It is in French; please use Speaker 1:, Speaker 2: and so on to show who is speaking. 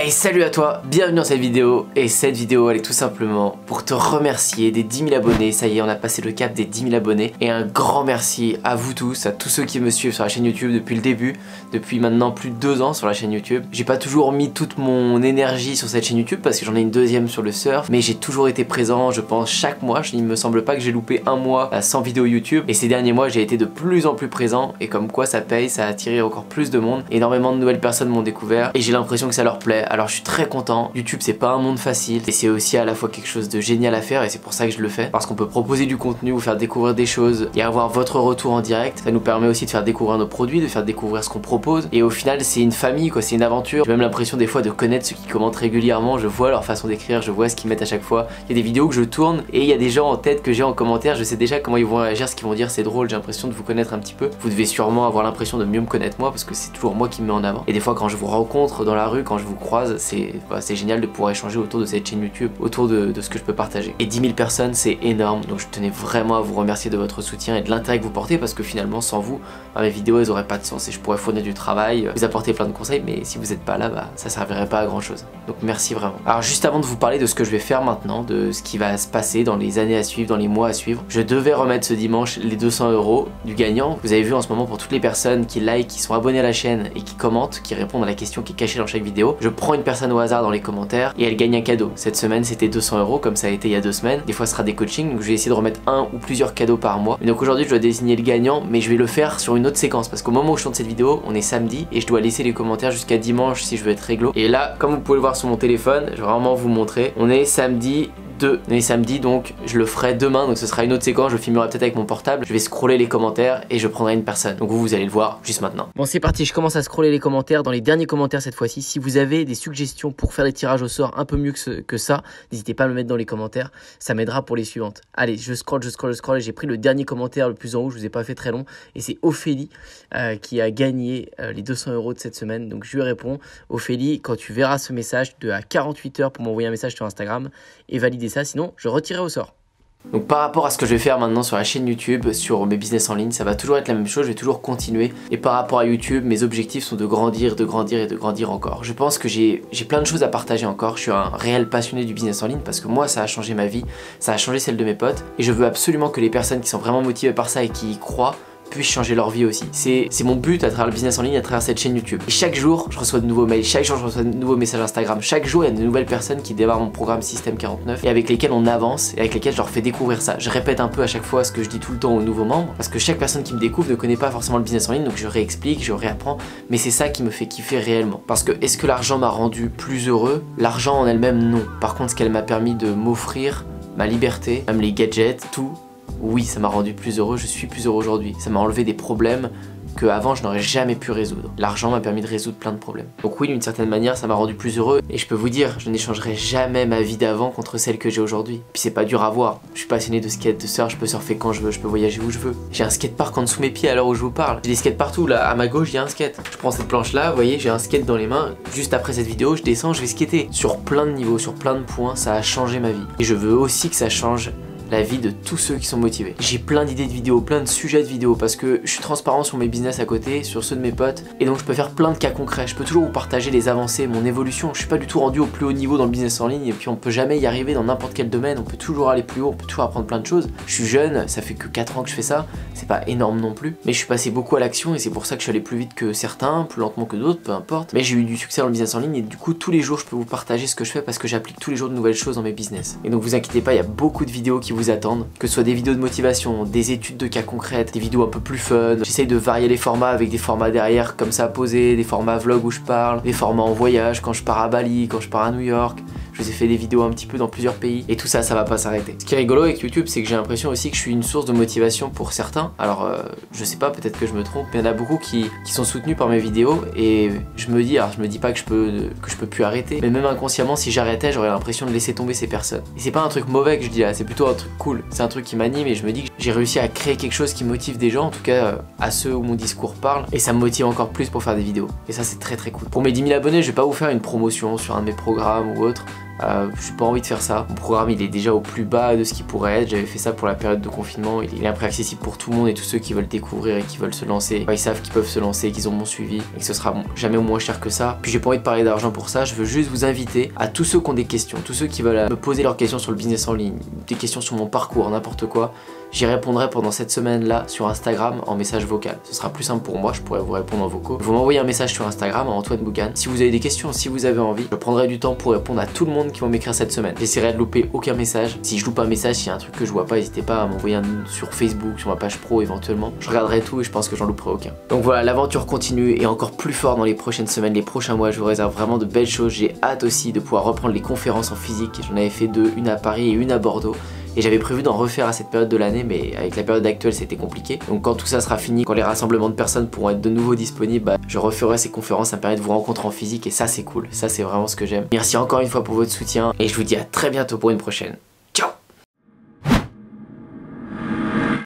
Speaker 1: Hey, salut à toi, bienvenue dans cette vidéo. Et cette vidéo elle est tout simplement pour te remercier des 10 000 abonnés. Ça y est, on a passé le cap des 10 000 abonnés. Et un grand merci à vous tous, à tous ceux qui me suivent sur la chaîne YouTube depuis le début. Depuis maintenant plus de 2 ans sur la chaîne YouTube. J'ai pas toujours mis toute mon énergie sur cette chaîne YouTube parce que j'en ai une deuxième sur le surf. Mais j'ai toujours été présent, je pense, chaque mois. Il me semble pas que j'ai loupé un mois sans vidéo YouTube. Et ces derniers mois j'ai été de plus en plus présent. Et comme quoi ça paye, ça a attiré encore plus de monde. Énormément de nouvelles personnes m'ont découvert. Et j'ai l'impression que ça leur plaît. Alors je suis très content. YouTube c'est pas un monde facile et c'est aussi à la fois quelque chose de génial à faire et c'est pour ça que je le fais. Parce qu'on peut proposer du contenu, vous faire découvrir des choses et avoir votre retour en direct. Ça nous permet aussi de faire découvrir nos produits, de faire découvrir ce qu'on propose. Et au final c'est une famille quoi, c'est une aventure. J'ai même l'impression des fois de connaître ceux qui commentent régulièrement. Je vois leur façon d'écrire, je vois ce qu'ils mettent à chaque fois. Il y a des vidéos que je tourne et il y a des gens en tête que j'ai en commentaire. Je sais déjà comment ils vont réagir, ce qu'ils vont dire, c'est drôle. J'ai l'impression de vous connaître un petit peu. Vous devez sûrement avoir l'impression de mieux me connaître moi parce que c'est toujours moi qui me mets en avant. Et des fois quand je vous rencontre dans la rue, quand je vous croise, c'est génial de pouvoir échanger autour de cette chaîne YouTube, autour de ce que je peux partager. Et 10 000 personnes c'est énorme, donc je tenais vraiment à vous remercier de votre soutien et de l'intérêt que vous portez parce que finalement sans vous, mes vidéos elles auraient pas de sens et je pourrais fournir du travail, vous apporter plein de conseils, mais si vous êtes pas là, ça servirait pas à grand chose. Donc merci vraiment. Alors juste avant de vous parler de ce que je vais faire maintenant, de ce qui va se passer dans les années à suivre, dans les mois à suivre, je devais remettre ce dimanche les 200 € du gagnant. Vous avez vu en ce moment pour toutes les personnes qui like, qui sont abonnées à la chaîne et qui commentent, qui répondent à la question qui est cachée dans chaque vidéo, je prends une personne au hasard dans les commentaires et elle gagne un cadeau. Cette semaine c'était 200 € comme ça a été il y a 2 semaines. Des fois ce sera des coachings, donc je vais essayer de remettre un ou plusieurs cadeaux par mois. Et donc aujourd'hui je dois désigner le gagnant, mais je vais le faire sur une autre séquence parce qu'au moment où je tourne cette vidéo on est samedi et je dois laisser les commentaires jusqu'à dimanche si je veux être réglo. Et là comme vous pouvez le voir sur mon téléphone, je vais vraiment vous montrer, on est samedi 2. On est samedi donc je le ferai demain, donc ce sera une autre séquence, je filmerai peut-être avec mon portable, je vais scroller les commentaires et je prendrai une personne. Donc vous allez le voir juste maintenant. Bon c'est parti, je commence à scroller les commentaires, dans les derniers commentaires cette fois-ci. Si vous avez des suggestions pour faire des tirages au sort un peu mieux que ça, n'hésitez pas à me mettre dans les commentaires, ça m'aidera pour les suivantes. Allez, je scrolle et j'ai pris le dernier commentaire le plus en haut, je vous ai pas fait très long, et c'est Ophélie qui a gagné les 200 € de cette semaine. Donc je lui réponds, Ophélie, quand tu verras ce message, tu as 48 heures pour m'envoyer un message sur Instagram et valider ça, sinon je retirerai au sort. Donc par rapport à ce que je vais faire maintenant sur la chaîne YouTube, sur mes business en ligne, ça va toujours être la même chose, je vais toujours continuer. Et par rapport à YouTube, mes objectifs sont de grandir, de grandir et de grandir encore. Je pense que j'ai plein de choses à partager encore. Je suis un réel passionné du business en ligne parce que moi ça a changé ma vie, ça a changé celle de mes potes. Et je veux absolument que les personnes qui sont vraiment motivées par ça et qui y croient puissent changer leur vie aussi. C'est mon but à travers le business en ligne, à travers cette chaîne YouTube. Et chaque jour, je reçois de nouveaux mails, chaque jour, je reçois de nouveaux messages Instagram. Chaque jour, il y a de nouvelles personnes qui démarrent mon programme Système 49 et avec lesquelles on avance et avec lesquelles je leur fais découvrir ça. Je répète un peu à chaque fois ce que je dis tout le temps aux nouveaux membres parce que chaque personne qui me découvre ne connaît pas forcément le business en ligne, donc je réexplique, je réapprends, mais c'est ça qui me fait kiffer réellement. Parce que est-ce que l'argent m'a rendu plus heureux? L'argent en elle-même, non. Par contre, ce qu'elle m'a permis de m'offrir, ma liberté, même les gadgets, tout, oui, ça m'a rendu plus heureux, je suis plus heureux aujourd'hui. Ça m'a enlevé des problèmes que avant je n'aurais jamais pu résoudre. L'argent m'a permis de résoudre plein de problèmes. Donc oui, d'une certaine manière, ça m'a rendu plus heureux. Et je peux vous dire, je n'échangerai jamais ma vie d'avant contre celle que j'ai aujourd'hui. Puis c'est pas dur à voir. Je suis passionné de skate, de surf, je peux surfer quand je veux, je peux voyager où je veux. J'ai un skatepark en dessous mes pieds à l'heure où je vous parle. J'ai des skates partout, là, à ma gauche, il y a un skate. Je prends cette planche là, vous voyez, j'ai un skate dans les mains. Juste après cette vidéo, je descends, je vais skater. Sur plein de niveaux, sur plein de points, ça a changé ma vie. Et je veux aussi que ça change la vie de tous ceux qui sont motivés. J'ai plein d'idées de vidéos, plein de sujets de vidéos parce que je suis transparent sur mes business à côté, sur ceux de mes potes et donc je peux faire plein de cas concrets. Je peux toujours vous partager les avancées, mon évolution. Je suis pas du tout rendu au plus haut niveau dans le business en ligne et puis on peut jamais y arriver dans n'importe quel domaine. On peut toujours aller plus haut, on peut toujours apprendre plein de choses. Je suis jeune, ça fait que 4 ans que je fais ça, c'est pas énorme non plus, mais je suis passé beaucoup à l'action et c'est pour ça que je suis allé plus vite que certains, plus lentement que d'autres, peu importe. Mais j'ai eu du succès dans le business en ligne et du coup tous les jours je peux vous partager ce que je fais parce que j'applique tous les jours de nouvelles choses dans mes business. Et donc vous inquiétez pas, il y a beaucoup de vidéos qui vous attendent, que ce soit des vidéos de motivation, des études de cas concrètes, des vidéos un peu plus fun. J'essaye de varier les formats avec des formats derrière comme ça posés, des formats vlog où je parle, des formats en voyage quand je pars à Bali, quand je pars à New York. Je vous ai fait des vidéos un petit peu dans plusieurs pays et tout ça, ça va pas s'arrêter. Ce qui est rigolo avec YouTube, c'est que j'ai l'impression aussi que je suis une source de motivation pour certains. Alors je sais pas, peut-être que je me trompe, mais il y en a beaucoup qui sont soutenus par mes vidéos et je me dis, alors je me dis pas que je peux plus arrêter, mais même inconsciemment si j'arrêtais, j'aurais l'impression de laisser tomber ces personnes. Et c'est pas un truc mauvais que je dis là, c'est plutôt un truc cool. C'est un truc qui m'anime et je me dis que j'ai réussi à créer quelque chose qui motive des gens, en tout cas à ceux où mon discours parle, et ça me motive encore plus pour faire des vidéos. Et ça c'est très très cool. Pour mes 10 000 abonnés, je vais pas vous faire une promotion sur un de mes programmes ou autre. J'ai pas envie de faire ça. Mon programme il est déjà au plus bas de ce qu'il pourrait être. J'avais fait ça pour la période de confinement. Il est un prix accessible pour tout le monde et tous ceux qui veulent découvrir et qui veulent se lancer. Ils savent qu'ils peuvent se lancer, qu'ils ont mon suivi et que ce sera jamais moins cher que ça. Puis j'ai pas envie de parler d'argent pour ça. Je veux juste vous inviter à tous ceux qui ont des questions, tous ceux qui veulent me poser leurs questions sur le business en ligne, des questions sur mon parcours, n'importe quoi. J'y répondrai pendant cette semaine-là sur Instagram en message vocal. Ce sera plus simple pour moi, je pourrai vous répondre en vocaux. Vous m'envoyez un message sur Instagram à Antoine Bougan. Si vous avez des questions, si vous avez envie, je prendrai du temps pour répondre à tout le monde qui va m'écrire cette semaine. J'essaierai de louper aucun message. Si je loupe un message, s'il y a un truc que je vois pas, n'hésitez pas à m'envoyer un sur Facebook, sur ma page pro éventuellement. Je regarderai tout et je pense que j'en louperai aucun. Donc voilà, l'aventure continue et encore plus fort dans les prochaines semaines, les prochains mois. Je vous réserve vraiment de belles choses. J'ai hâte aussi de pouvoir reprendre les conférences en physique. J'en avais fait deux, une à Paris et une à Bordeaux. Et j'avais prévu d'en refaire à cette période de l'année, mais avec la période actuelle c'était compliqué. Donc quand tout ça sera fini, quand les rassemblements de personnes pourront être de nouveau disponibles, je referai ces conférences, ça me permet de vous rencontrer en physique et ça c'est cool, ça c'est vraiment ce que j'aime. Merci encore une fois pour votre soutien et je vous dis à très bientôt pour une prochaine.